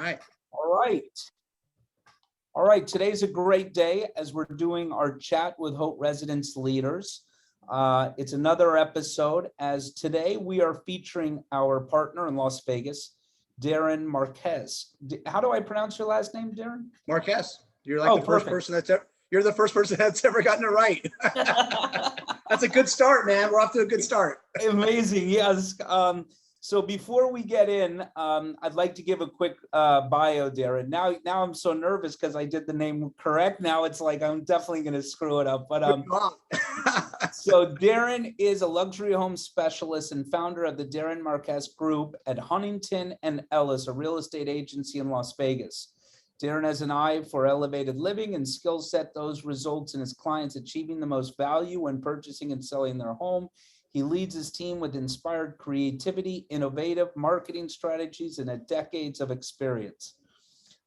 right. All right. All right. Today's a great day as we're doing our chat with Haute residence leaders. It's another episode as today we are featuring our partner in Las Vegas, Darin Marques. How do I pronounce your last name, Darin? Marques. You're like the first person that's ever, you're the first person that's ever gotten it right. That's a good start, man. We're off to a good start. Amazing. Yes. So before we get in, I'd like to give a quick bio, Darin. Now I'm so nervous because I did the name correct. Now it's like I'm definitely going to screw it up. But so Darin is a luxury home specialist and founder of the Darin Marques Group at Huntington and Ellis, a real estate agency in Las Vegas. Darin has an eye for elevated living and skill set those results in his clients achieving the most value when purchasing and selling their home. He leads his team with inspired creativity, innovative marketing strategies, and decades of experience.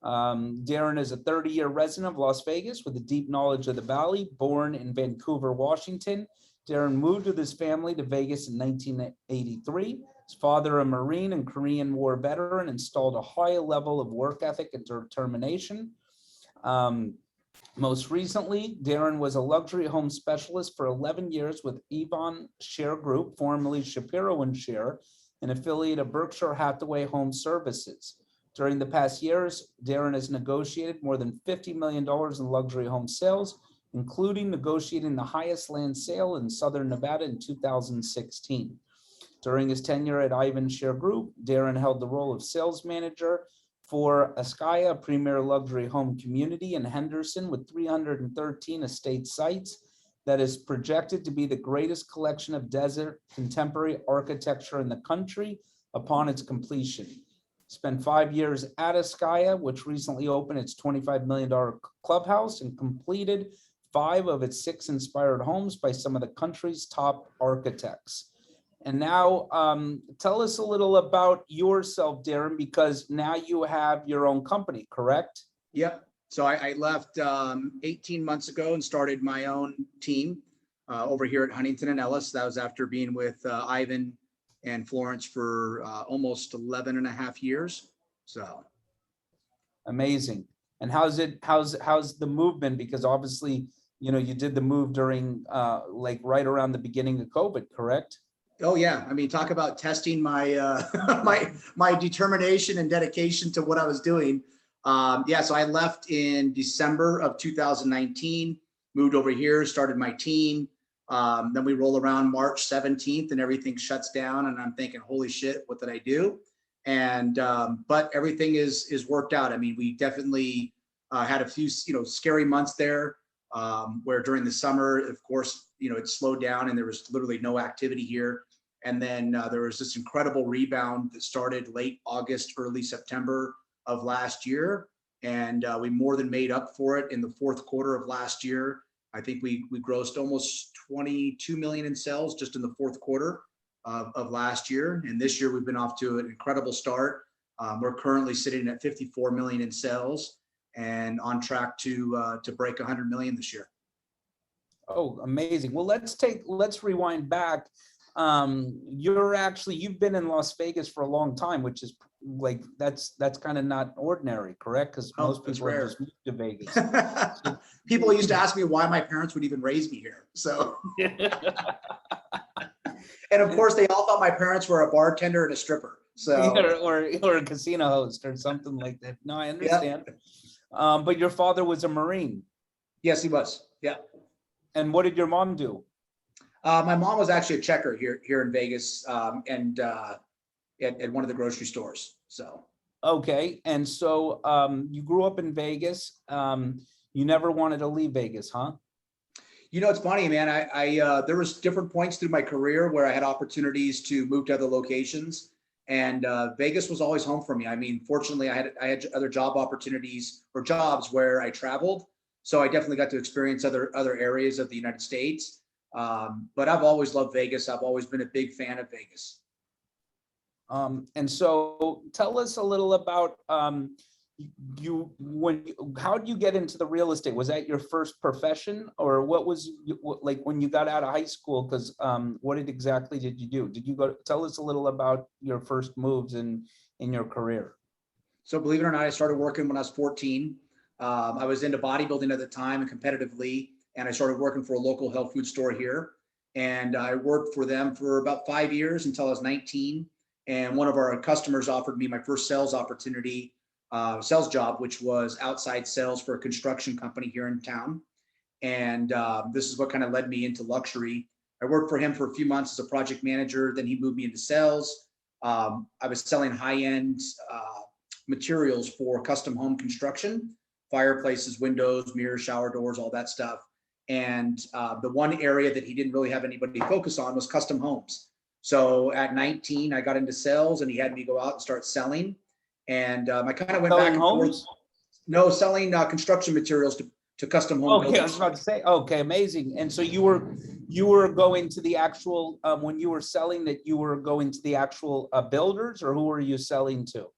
Darin is a 30-year resident of Las Vegas with a deep knowledge of the Valley. Born in Vancouver, Washington, Darin moved with his family to Vegas in 1983. His father, a Marine and Korean War veteran, installed a high level of work ethic and determination. Most recently, Darin was a luxury home specialist for 11 years with Yvonne Share Group, formerly Shapiro & Share, an affiliate of Berkshire Hathaway Home Services. During the past years, Darin has negotiated more than $50 million in luxury home sales, including negotiating the highest land sale in Southern Nevada in 2016. During his tenure at Yvonne Share Group, Darin held the role of sales manager for Ascaya, a premier luxury home community in Henderson with 313 estate sites that is projected to be the greatest collection of desert contemporary architecture in the country upon its completion. Spent 5 years at Ascaya, which recently opened its $25 million clubhouse and completed 5 of its 6 inspired homes by some of the country's top architects. And now tell us a little about yourself, Darin, because now you have your own company, correct? Yep. So I left 18 months ago and started my own team over here at Huntington and Ellis. That was after being with Ivan and Florence for almost 11 and a half years. So amazing. And how's the movement? Because obviously, you know, you did the move during like right around the beginning of COVID, correct? Oh yeah, I mean, talk about testing my my determination and dedication to what I was doing. Yeah, so I left in December of 2019, moved over here, started my team. Then we roll around March 17th and everything shuts down, and I'm thinking, holy shit, what did I do? And but everything is worked out. I mean, we definitely had a few scary months there, where during the summer, of course, it slowed down and there was literally no activity here. And then there was this incredible rebound that started late August, early September of last year. And we more than made up for it in the fourth quarter of last year. I think we grossed almost 22 million in sales just in the fourth quarter of last year. And this year we've been off to an incredible start. We're currently sitting at 54 million in sales and on track to break 100 million this year. Oh, amazing. Well, let's rewind back. You've been in Las Vegas for a long time, which is like, that's kind of not ordinary, correct? Because most people are just moved to Vegas. People used to ask me why my parents would even raise me here. So, and of course they all thought my parents were a bartender and a stripper. So, or a casino host or something like that. No, I understand. Yep. But your father was a Marine. Yes, he was. Yeah. And what did your mom do? My mom was actually a checker here in Vegas, and at one of the grocery stores. So okay, and so you grew up in Vegas. You never wanted to leave Vegas, huh? It's funny, man. I there was different points through my career where I had opportunities to move to other locations, and Vegas was always home for me. I mean, fortunately, I had other job opportunities or jobs where I traveled, so I definitely got to experience other areas of the United States. But I've always loved Vegas. I've always been a big fan of Vegas. And so tell us a little about how did you get into the real estate? Was that your first profession, or what was like when you got out of high school? Because what exactly did you do? Did you tell us a little about your first moves in your career? So believe it or not, I started working when I was 14. I was into bodybuilding at the time and competitively, and I started working for a local health food store here. And I worked for them for about 5 years until I was 19. And one of our customers offered me my first sales opportunity, sales job, which was outside sales for a construction company here in town. And this is what kind of led me into luxury. I worked for him for a few months as a project manager. Then he moved me into sales. I was selling high-end materials for custom home construction, fireplaces, windows, mirrors, shower doors, all that stuff. And the one area that he didn't really have anybody focus on was custom homes. So at 19, I got into sales and he had me go out and start selling. And I kind of went Selling back and homes? forth. No, selling construction materials to custom home Okay, I was builders. about to say, okay, amazing. And so you were going to the actual, when you were selling that, you were going to the actual builders, or who were you selling to?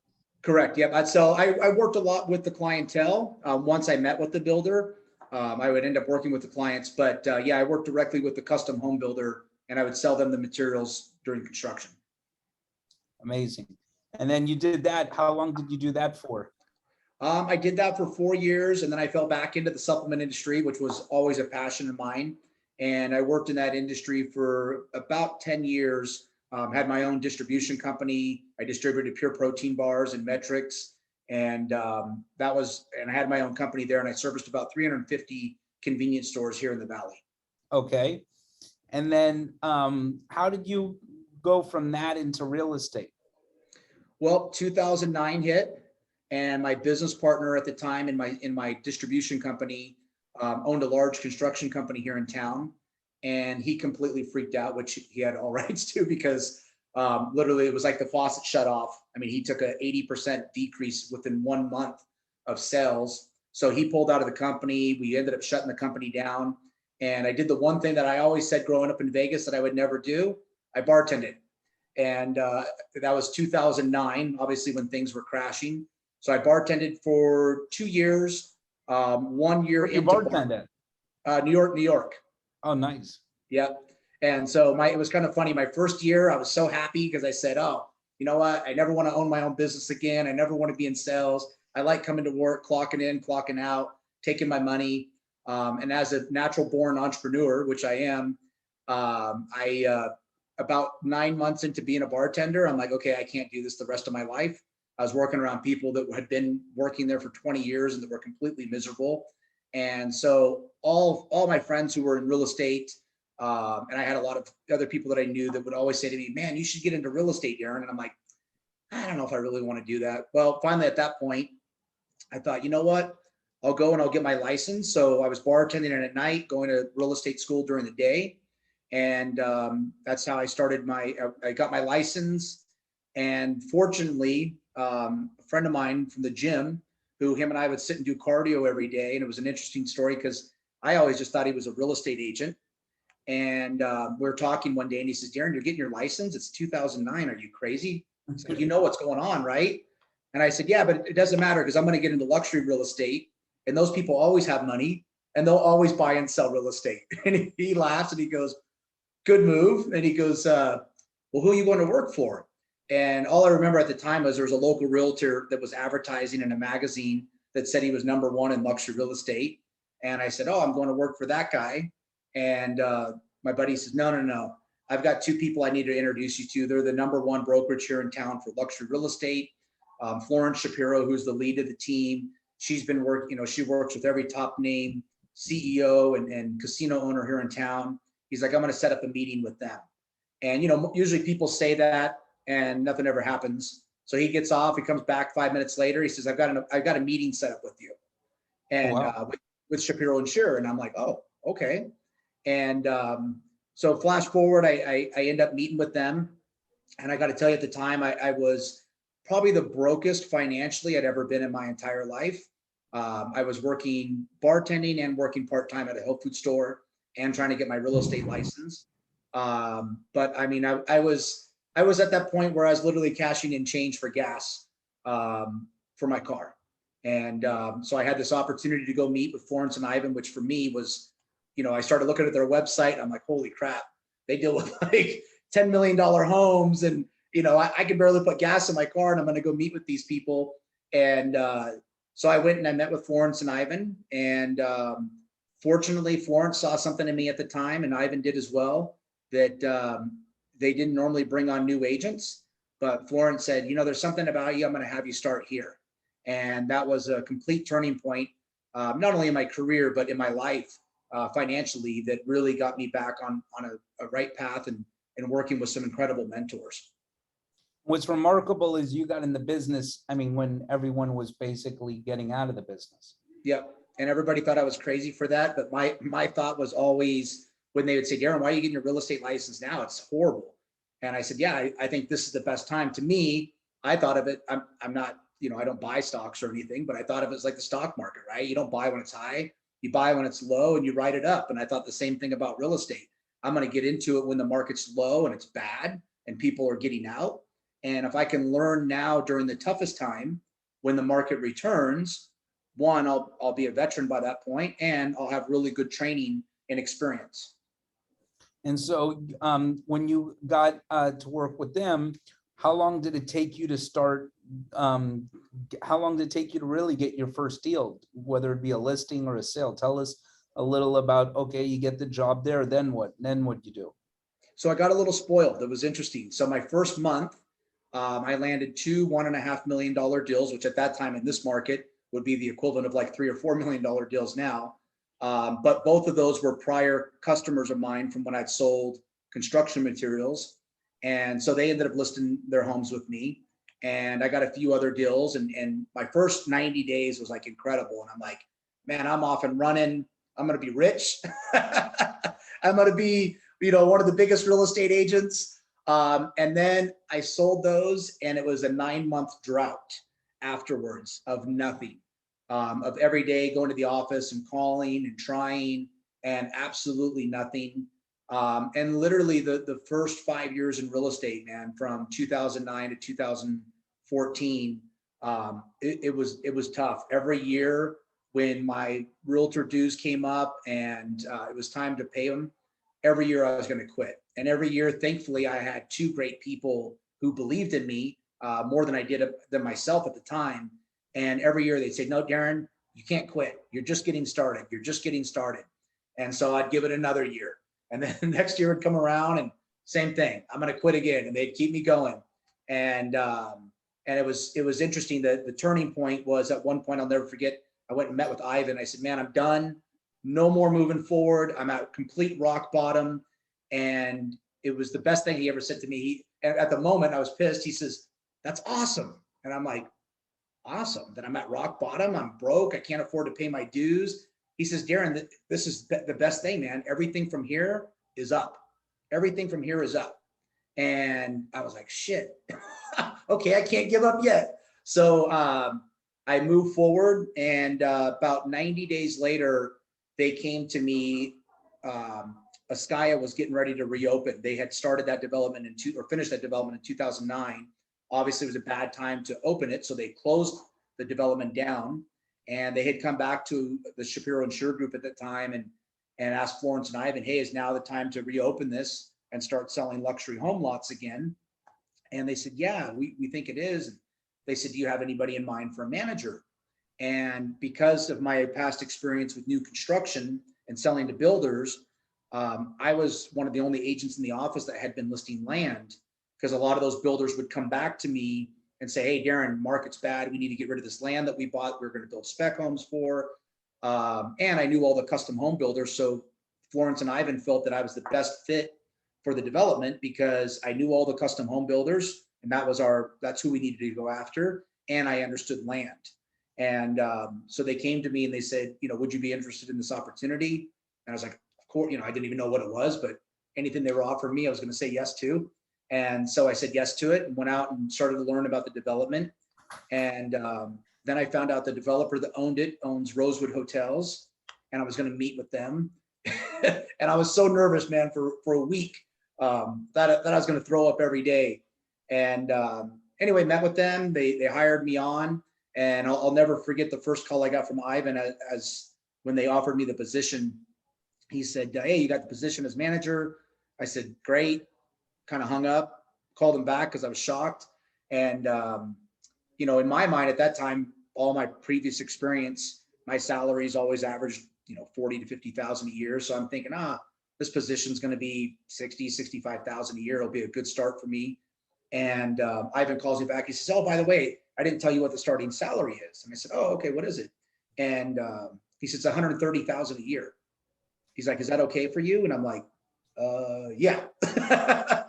Correct. Yep. I worked a lot with the clientele. Once I met with the builder, I would end up working with the clients. But yeah, I worked directly with the custom home builder, and I would sell them the materials during construction. Amazing. And then you did that. How long did you do that for? I did that for 4 years, and then I fell back into the supplement industry, which was always a passion of mine. And I worked in that industry for about 10 years. Had my own distribution company. I distributed pure protein bars and metrics. And and I had my own company there, and I serviced about 350 convenience stores here in the Valley. Okay. And then how did you go from that into real estate? Well, 2009 hit, and my business partner at the time in my distribution company owned a large construction company here in town, and he completely freaked out, which he had all rights to, because literally it was like the faucet shut off. I mean, he took a 80% decrease within 1 month of sales. So he pulled out of the company. We ended up shutting the company down. And I did the one thing that I always said growing up in Vegas that I would never do. I bartended. And that was 2009, obviously when things were crashing. So I bartended for 2 years, 1 year Where you into bartended? New York, New York. Oh, nice. Yep. And so it was kind of funny. My first year, I was so happy because I said, oh, you know what? I never want to own my own business again. I never want to be in sales. I like coming to work, clocking in, clocking out, taking my money. And as a natural born entrepreneur, which I am, about 9 months into being a bartender, I'm like, okay, I can't do this the rest of my life. I was working around people that had been working there for 20 years and that were completely miserable. And so all my friends who were in real estate, and I had a lot of other people that I knew that would always say to me, man, you should get into real estate, Darin. And I'm like, I don't know if I really want to do that. Well, finally at that point, I thought, you know what? I'll go and I'll get my license. So I was bartending at night, going to real estate school during the day. And that's how I started I got my license. And fortunately, a friend of mine from the gym, who him and I would sit and do cardio every day. And it was an interesting story because I always just thought he was a real estate agent. And we were talking one day and he says, Darin, you're getting your license? It's 2009. Are you crazy? He's like, you know what's going on, right? And I said, yeah, but it doesn't matter because I'm going to get into luxury real estate. And those people always have money and they'll always buy and sell real estate. And he laughs and he goes, good move. And he goes, well, who are you going to work for? And all I remember at the time was there was a local realtor that was advertising in a magazine that said he was #1 in luxury real estate. And I said, oh, I'm going to work for that guy. And my buddy says, no. I've got 2 people I need to introduce you to. They're the #1 brokerage here in town for luxury real estate. Florence Shapiro, who's the lead of the team. She's been working, she works with every top name CEO and casino owner here in town. He's like, I'm going to set up a meeting with them. And, usually people say that and nothing ever happens. So he gets off, he comes back 5 minutes later. He says, I've got a meeting set up with you. And Wow. with Shapiro and Shearer. And I'm like, oh, okay. And so flash forward, I end up meeting with them. And I got to tell you, at the time, I was probably the brokest financially I'd ever been in my entire life. I was working bartending and working part-time at a health food store and trying to get my real estate license. But I mean, I was at that point where I was literally cashing in change for gas for my car. And so I had this opportunity to go meet with Florence and Ivan, which for me was, I started looking at their website. I'm like, holy crap, they deal with like $10 million homes. And, I could barely put gas in my car, and I'm going to go meet with these people. And so I went and I met with Florence and Ivan, and fortunately, Florence saw something in me at the time, and Ivan did as well, that they didn't normally bring on new agents. But Florence said, you know, there's something about you, I'm going to have you start here. And that was a complete turning point, not only in my career, but in my life financially, that really got me back on a right path and working with some incredible mentors. What's remarkable is you got in the business, I mean, when everyone was basically getting out of the business. Yep. And everybody thought I was crazy for that. But my thought was always, when they would say, Darin, why are you getting your real estate license now? It's horrible. And I said, yeah, I think this is the best time. To me, I thought of it, I'm not, you know, I don't buy stocks or anything, but I thought of it as like the stock market, right? You don't buy when it's high, you buy when it's low, and you ride it up. And I thought the same thing about real estate. I'm going to get into it when the market's low and it's bad and people are getting out. And if I can learn now during the toughest time, when the market returns, one, I'll be a veteran by that point, and I'll have really good training and experience. And so when you got to work with them, how long did it take you to start? How long did it take you to really get your first deal, whether it be a listing or a sale? Tell us a little about, okay, you get the job there, then what? Then what you do? So I got a little spoiled. It was interesting. So my first month, I landed two $1.5 million deals, which at that time in this market would be the equivalent of like $3 or $4 million deals now. But both of those were prior customers of mine from when I'd sold construction materials. And so they ended up listing their homes with me. And I got a few other deals. And my first 90 days was like incredible. And I'm like, man, I'm off and running. I'm going to be rich. I'm going to be, you know, one of the biggest real estate agents. And then I sold those, and it was a 9-month drought afterwards of nothing, of every day going to the office and calling and trying, and absolutely nothing. And literally the first 5 years in real estate, man, from 2009 to 2014, it was tough. Every year when my realtor dues came up and it was time to pay them, every year I was going to quit. And every year, thankfully, I had two great people who believed in me more than I did than myself at the time. And every year they'd say, no, Darin, you can't quit. You're just getting started. You're just getting started. And so I'd give it another year. And then the next year would come around and same thing. I'm going to quit again. And they'd keep me going. And it was interesting. The turning point was at one point, I'll never forget, I went and met with Ivan. I said, man, I'm done. No more moving forward. I'm at complete rock bottom. And it was the best thing he ever said to me. At the moment, I was pissed. He says, that's awesome. And I'm like, awesome that I'm at rock bottom. I'm broke. I can't afford to pay my dues. He says, Darin, this is the best thing, man. Everything from here is up. Everything from here is up. And I was like, shit, okay, I can't give up yet. So I moved forward, and about 90 days later, they came to me. Ascaya was getting ready to reopen. They had started that development finished that development in 2009. Obviously, it was a bad time to open it, so they closed the development down. And they had come back to the Shapiro Insure Group at that time and asked Florence and Ivan, hey, is now the time to reopen this and start selling luxury home lots again? And they said, yeah, we think it is. And they said, do you have anybody in mind for a manager? And because of my past experience with new construction and selling to builders, I was one of the only agents in the office that had been listing land, because a lot of those builders would come back to me and say, hey, Darin, market's bad. We need to get rid of this land that we bought. We're going to build spec homes for. And I knew all the custom home builders. So Florence and Ivan felt that I was the best fit for the development because I knew all the custom home builders, and that's who we needed to go after. And I understood land. And so they came to me and they said, you know, would you be interested in this opportunity? And I was like, of course, you know, I didn't even know what it was, but anything they were offering me, I was going to say yes to. And so I said yes to it and went out and started to learn about the development. And then I found out the developer that owned it owns Rosewood Hotels, and I was going to meet with them. And I was so nervous, man, for a week that I was going to throw up every day. And anyway, met with them. They hired me on. And I'll never forget the first call I got from Ivan as when they offered me the position. He said, hey, you got the position as manager. I said, great. Kind of hung up, called him back because I was shocked. And in my mind at that time, all my previous experience, my salaries always averaged, 40 to 50,000 a year. So I'm thinking, this position's going to be 60, 65,000 a year. It'll be a good start for me. And Ivan calls me back. He says, oh, by the way, I didn't tell you what the starting salary is. And I said, oh, okay, what is it? And he says, 130,000 a year. He's like, is that okay for you? And I'm like, yeah.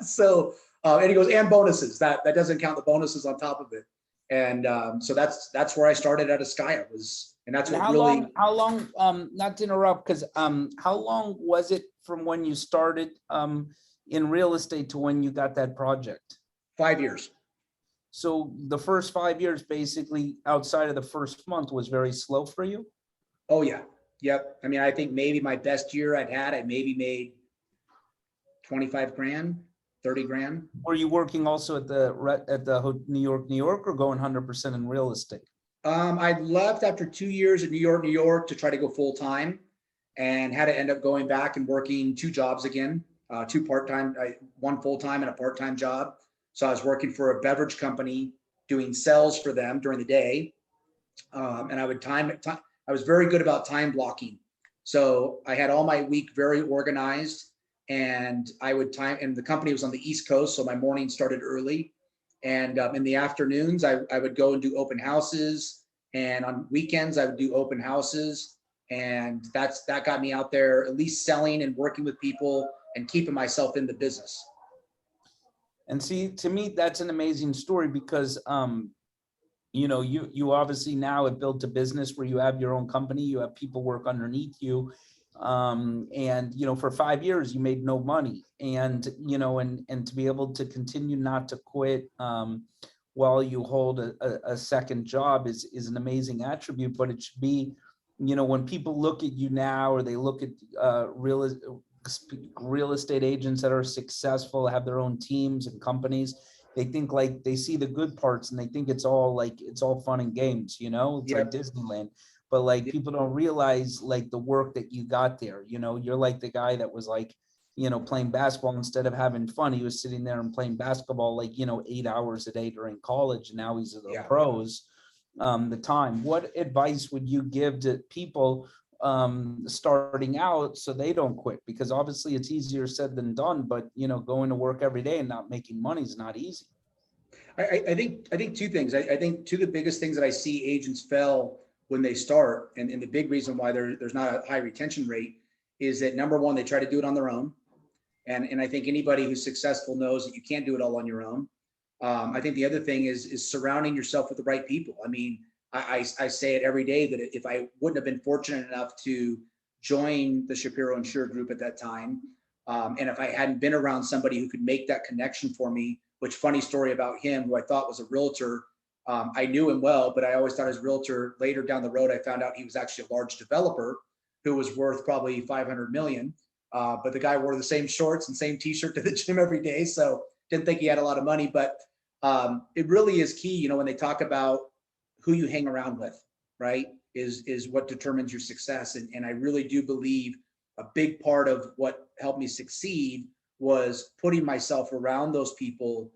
So, and he goes, and bonuses, that doesn't count the bonuses on top of it. And so that's where I started at Askaya and that's what really. How long, not to interrupt, because how long was it from when you started in real estate to when you got that project? 5 years. So the first 5 years, basically outside of the first month, was very slow for you? Oh yeah. Yep. I mean, I think maybe my best year I maybe made 25 grand, 30 grand. Were you working also at the Haute, New York, or going 100% in real estate? I left after 2 years at New York to try to go full time, and had to end up going back and working 2 jobs again, 2 part-time, 1 full-time and a part-time job. So I was working for a beverage company doing sales for them during the day. And I would I was very good about time blocking. So I had all my week very organized, and I would and the company was on the East Coast. So my morning started early, and in the afternoons, I would go and do open houses. And on weekends, I would do open houses. And that got me out there, at least selling and working with people and keeping myself in the business. And see, to me, that's an amazing story because, you obviously now have built a business where you have your own company, you have people work underneath you. And, for 5 years, you made no money, and, and to be able to continue not to quit while you hold a second job is an amazing attribute. But it should be, when people look at you now, or they look at real estate agents that are successful, have their own teams and companies, they think like they see the good parts and they think it's all fun and games, it's like Disneyland. But like people don't realize like the work that you got there. You're like the guy that was like, playing basketball instead of having fun. He was sitting there and playing basketball like 8 hours a day during college, and now he's at the pros. The time. What advice would you give to people starting out so they don't quit? Because obviously it's easier said than done, but going to work every day and not making money is not easy. I think 2 things. I think 2 of the biggest things that I see agents fail when they start, and the big reason why there's not a high retention rate, is that number 1, they try to do it on their own. And I think anybody who's successful knows that you can't do it all on your own. I think the other thing is surrounding yourself with the right people. I mean, I say it every day that if I wouldn't have been fortunate enough to join the Shapiro Insure Group at that time, and if I hadn't been around somebody who could make that connection for me, which, funny story about him, who I thought was a realtor, I knew him well, but I always thought his realtor. Later down the road, I found out he was actually a large developer who was worth probably 500 million. But the guy wore the same shorts and same t-shirt to the gym every day. So didn't think he had a lot of money, but it really is key, when they talk about who you hang around with, right, is what determines your success. And I really do believe a big part of what helped me succeed was putting myself around those people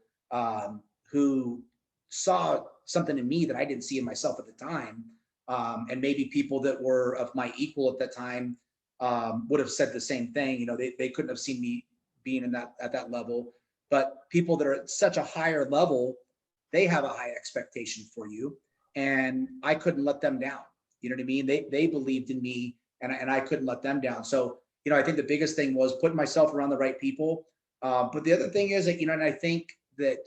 who saw something in me that I didn't see in myself at the time. And maybe people that were of my equal at that time would have said the same thing. They couldn't have seen me being at that level, but people that are at such a higher level, they have a high expectation for you, and I couldn't let them down. You know what I mean? They believed in me, and I couldn't let them down. So, I think the biggest thing was putting myself around the right people. But the other thing is that, and I think that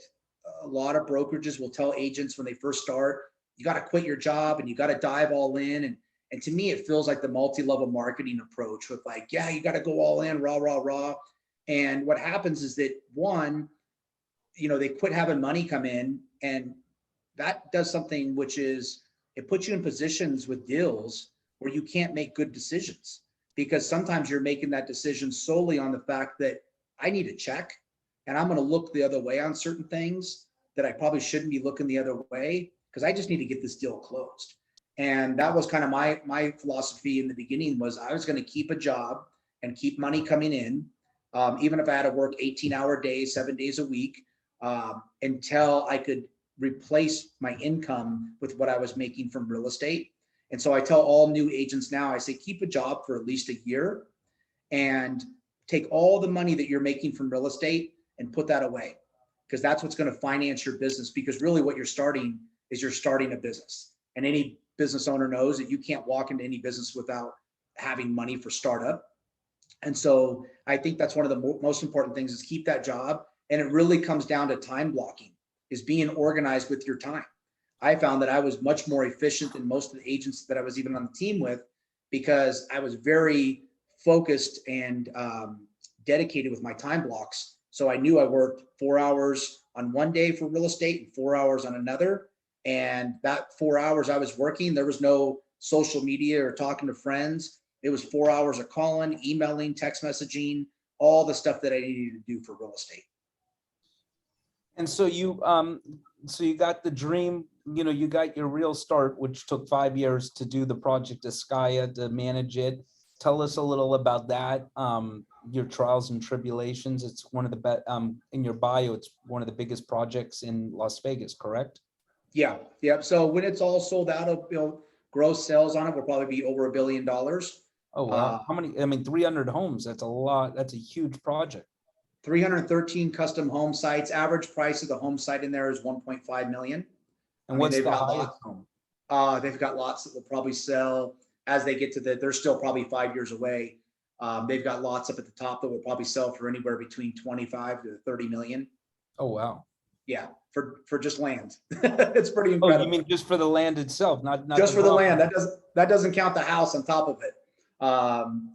a lot of brokerages will tell agents when they first start, you got to quit your job and you got to dive all in. And to me, it feels like the multi-level marketing approach with like, yeah, you got to go all in, raw. And what happens is that, one, they quit having money come in, and that does something, which is it puts you in positions with deals where you can't make good decisions, because sometimes you're making that decision solely on the fact that I need a check and I'm going to look the other way on certain things that I probably shouldn't be looking the other way, because I just need to get this deal closed. And that was kind of my philosophy in the beginning, was I was going to keep a job and keep money coming in, even if I had to work 18-hour days, 7 days a week, until I could replace my income with what I was making from real estate. And so I tell all new agents now, I say, keep a job for at least a year and take all the money that you're making from real estate and put that away, because that's what's going to finance your business. Because really what you're starting a business, and any business owner knows that you can't walk into any business without having money for startup. And so I think that's one of the most important things, is keep that job. And it really comes down to time blocking, is being organized with your time. I found that I was much more efficient than most of the agents that I was even on the team with, because I was very focused and dedicated with my time blocks. So I knew I worked 4 hours on one day for real estate and 4 hours on another. And that 4 hours I was working, there was no social media or talking to friends. It was 4 hours of calling, emailing, text messaging, all the stuff that I needed to do for real estate. And so you got the dream, you got your real start, which took 5 years to do the project Ascaya, to manage it. Tell us a little about that, your trials and tribulations. It's one of the best, in your bio, it's one of the biggest projects in Las Vegas, correct? Yeah. So when it's all sold out of, gross sales on it will probably be over $1 billion. Oh, wow. How many? I mean, 300 homes. That's a lot. That's a huge project. 313 custom home sites. Average price of the home site in there is 1.5 million. And what's the highest home? They've got lots that will probably sell as they get to they're still probably 5 years away. They've got lots up at the top that will probably sell for anywhere between 25 to 30 million. Oh, wow. Yeah, for just land. It's pretty incredible. Oh, you mean just for the land itself, not just for the land? That doesn't count the house on top of it.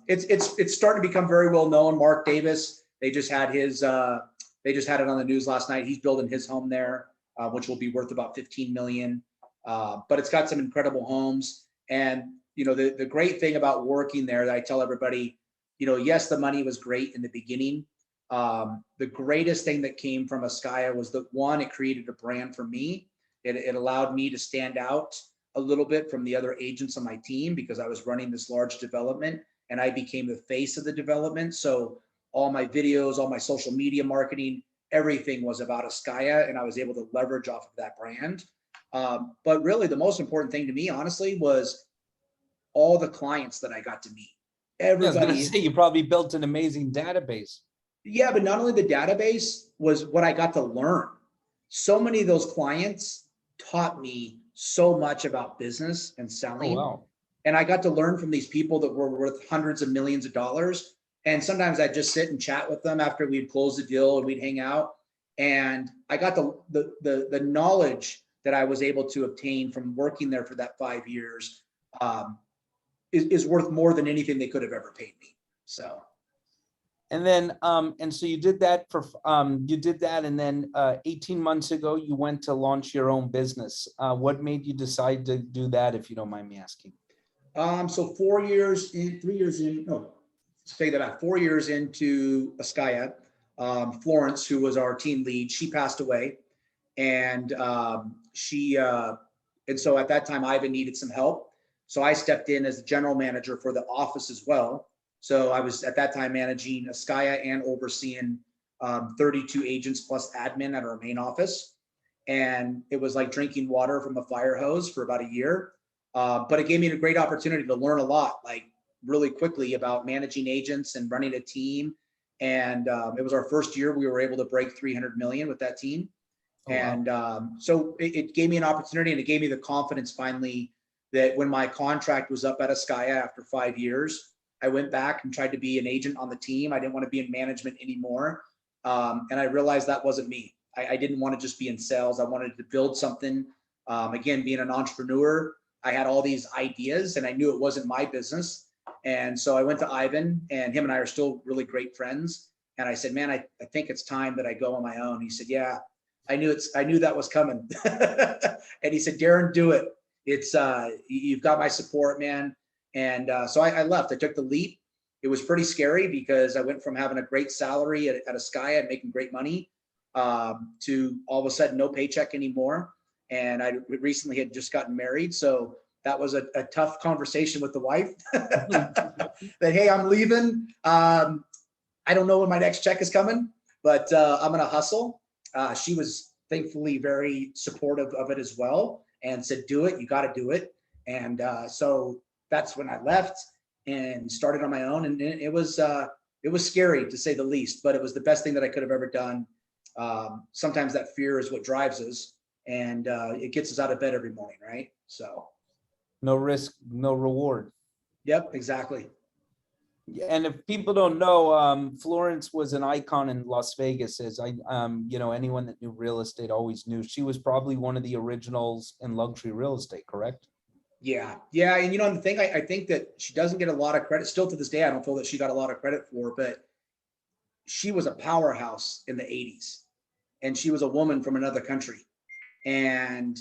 It's starting to become very well known. Mark Davis, they just had it on the news last night. He's building his home there, which will be worth about 15 million. But it's got some incredible homes. And the great thing about working there, that I tell everybody, yes, the money was great in the beginning. The greatest thing that came from Ascaya was that, one, it created a brand for me. It allowed me to stand out a little bit from the other agents on my team, because I was running this large development and I became the face of the development. So all my videos, all my social media marketing, everything was about Ascaya, and I was able to leverage off of that brand. But really the most important thing to me, honestly, was all the clients that I got to meet. Everybody. I was gonna say, you probably built an amazing database. Yeah, but not only the database was what I got to learn. So many of those clients taught me so much about business and selling. Oh, wow. And I got to learn from these people that were worth hundreds of millions of dollars. And sometimes I'd just sit and chat with them after we'd close the deal and we'd hang out. And I got the knowledge that I was able to obtain from working there for that 5 years is worth more than anything they could have ever paid me. So. And then, and so you did that and then 18 months ago, you went to launch your own business. What made you decide to do that, if you don't mind me asking? So 4 years in, 3 years in, no, say that back, 4 years into Ascaya, Florence, who was our team lead, she passed away. And and so at that time, Ivan needed some help. So I stepped in as the general manager for the office as well. So I was at that time managing Ascaya and overseeing 32 agents plus admin at our main office. And it was like drinking water from a fire hose for about a year. But it gave me a great opportunity to learn a lot, like really quickly, about managing agents and running a team. And it was our first year we were able to break 300 million with that team. Oh, and wow. So it gave me an opportunity, and it gave me the confidence finally that when my contract was up at Ascaya after 5 years, I went back and tried to be an agent on the team. I didn't want to be in management anymore. And I realized that wasn't me. I didn't want to just be in sales. I wanted to build something. Again, being an entrepreneur, I had all these ideas and I knew it wasn't my business. And so I went to Ivan, and him and I are still really great friends. And I said, man, I think it's time that I go on my own. He said, yeah, I knew that was coming. And he said, Darin, do it. It's you've got my support, man. And so I left. I took the leap. It was pretty scary because I went from having a great salary at Ascaya and making great money to all of a sudden no paycheck anymore. And I recently had just gotten married. So that was a tough conversation with the wife that, hey, I'm leaving. I don't know when my next check is coming, but I'm going to hustle. She was thankfully very supportive of it as well, and said, do it, you got to do it. And so that's when I left and started on my own. And it was scary to say the least, but it was the best thing that I could have ever done. Sometimes that fear is what drives us, and it gets us out of bed every morning, right? So No risk, no reward. yep, exactly. And if people don't know, Florence was an icon in Las Vegas, as anyone that knew real estate always knew. She was probably one of the originals in luxury real estate, correct? Yeah. And the thing, I think that she doesn't get a lot of credit still to this day. I don't feel that she got a lot of credit for, but she was a powerhouse in the 80s, and she was a woman from another country. And,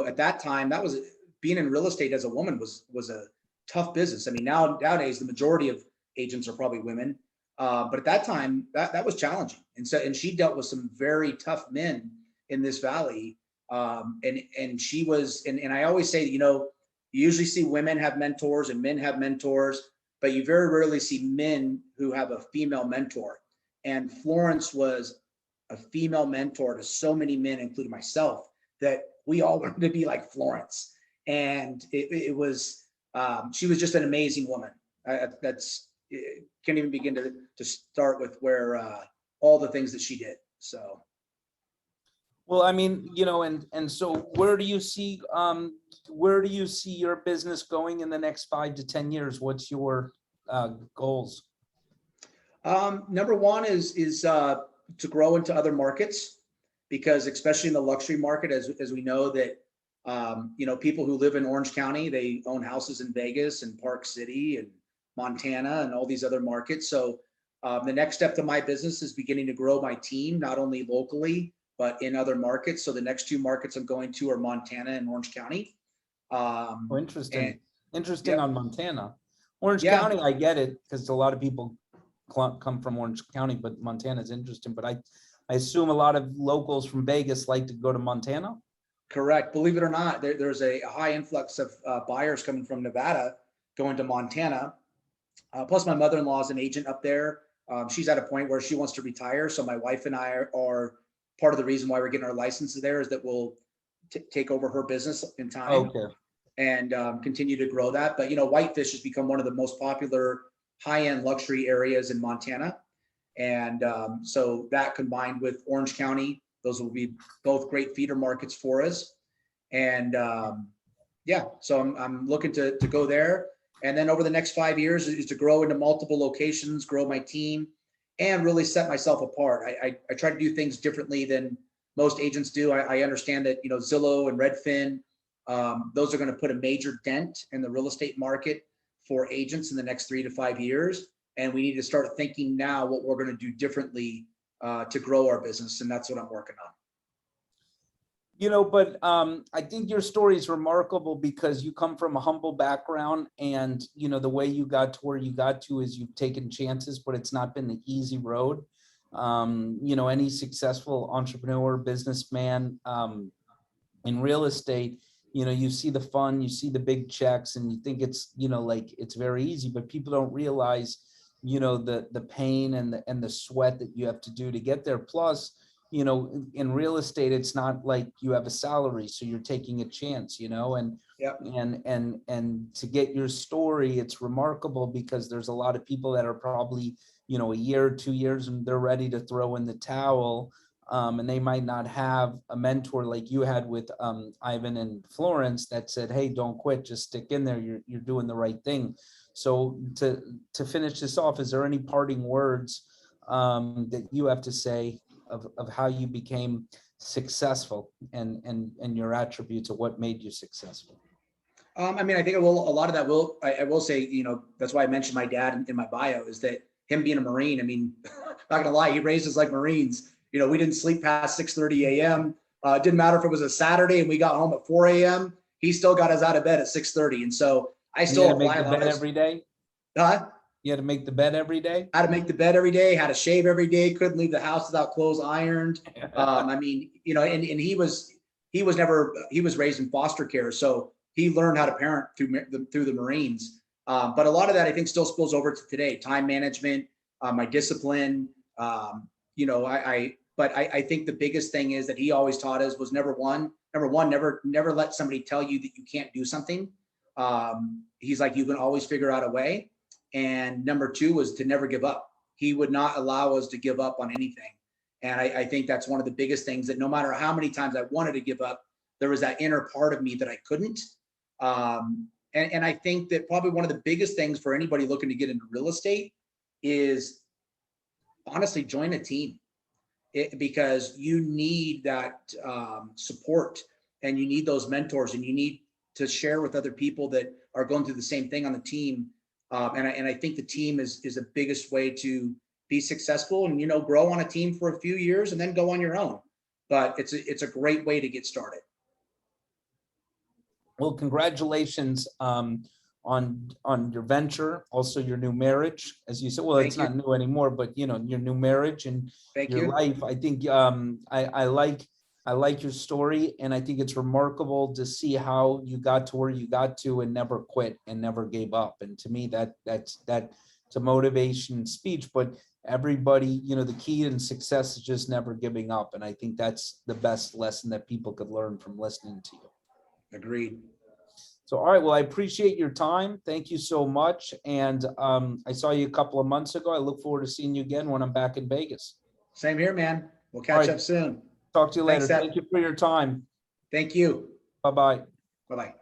at that time, that was being in real estate as a woman was a tough business. I mean, nowadays, the majority of agents are probably women. But at that time, that was challenging. And she dealt with some very tough men in this valley. And she was, and I always say, you usually see women have mentors and men have mentors, but you very rarely see men who have a female mentor. And Florence was a female mentor to so many men, including myself, that we all wanted to be like Florence. And it was, she was just an amazing woman. Can't even begin to start with where all the things that she did. So. Well, I mean, and so where do you see your business going in the next 5 to 10 years? What's your goals? Number one is to grow into other markets, because especially in the luxury market, as we know that, people who live in Orange County, they own houses in Vegas and Park City and Montana and all these other markets. So the next step to my business is beginning to grow my team, not only locally, but in other markets. So the next 2 markets I'm going to are Montana and Orange County. Interesting. Yep. On Montana. Orange Yeah. County, I get it, because a lot of people come from Orange County, but Montana is interesting. But I assume a lot of locals from Vegas like to go to Montana. Correct. Believe it or not, there's a high influx of buyers coming from Nevada going to Montana. Plus, my mother-in-law is an agent up there. She's at a point where she wants to retire. So my wife and I are part of the reason why we're getting our licenses there, is that we'll take over her business in time. Okay. And continue to grow that. But, Whitefish has become one of the most popular high-end luxury areas in Montana. And so that, combined with Orange County, those will be both great feeder markets for us. And so I'm looking to go there. And then over the next 5 years is to grow into multiple locations, grow my team, and really set myself apart. I try to do things differently than most agents do. I understand that, Zillow and Redfin, those are going to put a major dent in the real estate market for agents in the next 3 to 5 years. And we need to start thinking now what we're going to do differently to grow our business. And that's what I'm working on. But I think your story is remarkable because you come from a humble background, and, the way you got to where you got to is you've taken chances, but it's not been the easy road. Any successful entrepreneur, businessman in real estate, you see the fun, you see the big checks, and you think it's, it's very easy, but people don't realize, the pain and the sweat that you have to do to get there. Plus, in real estate, it's not like you have a salary, so you're taking a chance, and Yep. and to get your story, it's remarkable because there's a lot of people that are probably, a year or 2 years and they're ready to throw in the towel. And they might not have a mentor like you had with Ivan and Florence that said, hey, don't quit, just stick in there. You're doing the right thing. So to finish this off, is there any parting words that you have to say of how you became successful and your attributes of what made you successful? I think a lot of that I will say, that's why I mentioned my dad in my bio, is that him being a Marine, not gonna lie, he raised us like Marines. We didn't sleep past 6:30 a.m. It didn't matter if it was a Saturday and we got home at 4 a.m. He still got us out of bed at 6:30. And so I still apply a lot every day. Huh? You had to make the bed every day? Had to make the bed every day, had to shave every day, couldn't leave the house without clothes ironed. And he was raised in foster care. So he learned how to parent through the Marines. But a lot of that I think still spills over to today. Time management, my discipline. But I think the biggest thing is that he always taught us was never let somebody tell you that you can't do something. He's like, you can always figure out a way. And number two was to never give up. He would not allow us to give up on anything. And I think that's one of the biggest things, that no matter how many times I wanted to give up, there was that inner part of me that I couldn't. And I think that probably one of the biggest things for anybody looking to get into real estate is honestly join a team. Because you need that support, and you need those mentors, and you need to share with other people that are going through the same thing on the team. And I think the team is the biggest way to be successful, and, grow on a team for a few years and then go on your own. But it's a great way to get started. Well, congratulations on your venture, also your new marriage, as you said. Well, it's not new anymore, but your new marriage and your life. I think I like your story, and I think it's remarkable to see how you got to where you got to and never quit and never gave up. And to me, that's a motivation speech. But everybody, the key in success is just never giving up. And I think that's the best lesson that people could learn from listening to you. Agreed. So, all right. Well, I appreciate your time. Thank you so much. And I saw you a couple of months ago. I look forward to seeing you again when I'm back in Vegas. Same here, man. We'll catch up soon. Talk to you later. Thanks, Seth. Thank you for your time. Thank you. Bye-bye. Bye-bye.